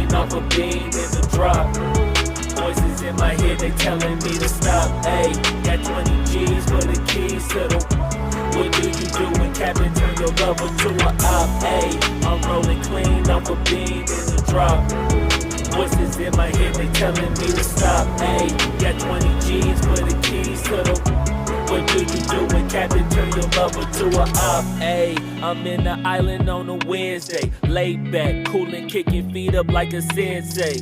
clean off a bean in the drop. Voices in my head, they telling me to stop. Ayy, got 20 G's for the keys to the. What do you do when Captain turn your lover to a op? Ayy, I'm rolling clean off a bean in the drop. Voices in my head, they telling me to stop. Ayy, got 20 G's for the keys to the. What do you do when Captain turn your lover to a op? Ayy, I'm in the island on a Wednesday. Laid back, coolin', kicking feet up like a sensei.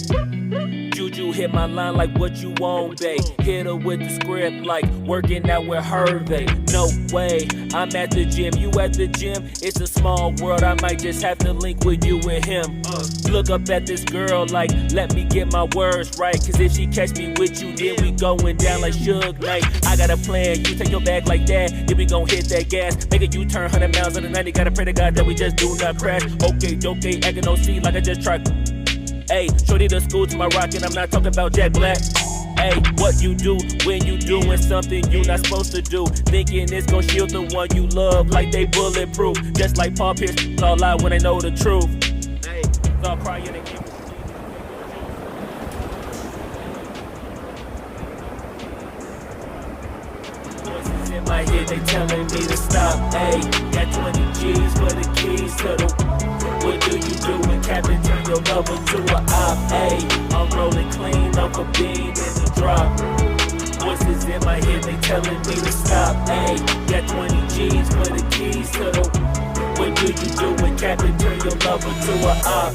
Juju hit my line like what you want, babe. Hit her with the script like working out with Hervey. No way, I'm at the gym, you at the gym. It's a small world, I might just have to link with you and him. Look up at this girl like, let me get my words right. Cause if she catch me with you, then we going down like Suge Knight. I got a plan, you take your bag like that, then we gon' hit that gas. Make a U-turn 100 miles on the 90, gotta pray to God that we just do not crash. Okay, acting no C like I just tried. Ayy, shorty the school to my rocket, I'm not talking about Jack Black. Ayy, what you do when you doing something you not supposed to do? Thinking it's gon' shield the one you love like they bulletproof. Just like Paul Pierce, all lie when they know the truth. Ayy, all crying and keep. Voices in my head, they telling me to stop. Ayy, got 20 G's for the keys to the. What do you do when Captain turn your lover to a op? Ayy, I'm rolling clean off a bean in the drop. Voices in my head, they telling me to stop. Ayy, got 20 G's for the keys to the. What do you do when Captain turn your lover to a op?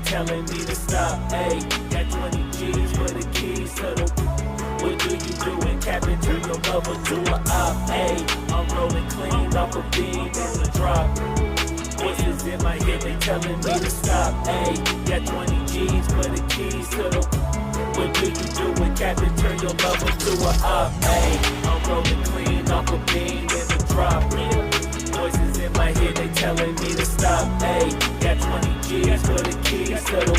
Telling me to stop, ayy, got 20 G's for the keys to the. What do you do when Captain turn your lover to a op? Ayy, I'm rolling clean off a bean in the drop. Voices in my head, they telling me to stop, ayy, got 20 G's for the keys to the. What do you do when Captain turn your lover to a op? Ayy, I'm rolling clean off a bean in the drop. Voices in my head, they telling me to stop. Ayy, got 20 G's for the keys to the.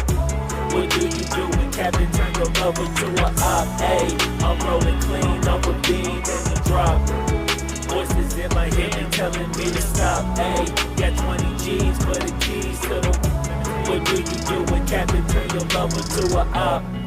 What do you do when Captain turn your lover to a op? Ayy, I'm rolling clean off a bean in the drop. Voices in my head, they telling me to stop. Ayy, got 20 G's for the keys to the. What do you do when Captain turn your lover to a op?